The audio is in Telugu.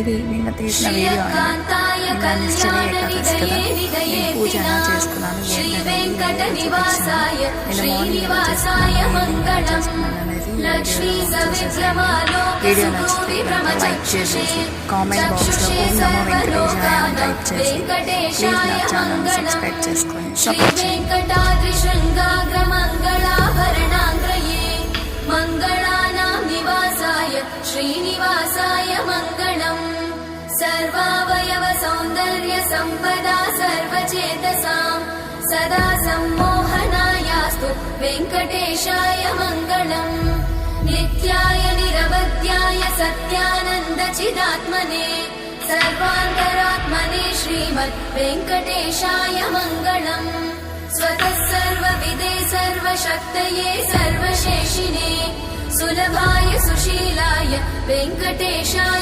ఇది నిన్న తీసిన వీడియో అండి. నిన్న నిశ్చయ ఏకాదశి కదా, నేను పూజ ఎలా చేసుకున్నాను ఏంటనేది చూపించాను. నిన్న మార్నింగ్ ఎలా చేసుకున్నాను అనేది వీడియో నచ్చితే లైక్ చేసి కామెంట్ బాక్స్లో ఓం నమో వెంకటేశాయ అని టైప్ చేసి ప్లీజ్ నా ఛానల్ని సబ్స్క్రైబ్ చేసుకొని సపోర్ట్ చేయండి. श्रीनिवासाय मङ्गलम् सर्वावयव सौन्दर्य सम्पदा सर्वचेतसां सदा सम्मोहनायास्तु वेङ्कटेशाय मङ्गलम् नित्याय निरवध्याय सत्यानन्दचिदात्मने सर्वान्तरात्मने श्रीमद् वेङ्कटेशाय मङ्गलम् स्वतः सर्वविदे सर्वशक्तये सर्वशेषिने सुलभाय सुशीलाय वेङ्कटेशाय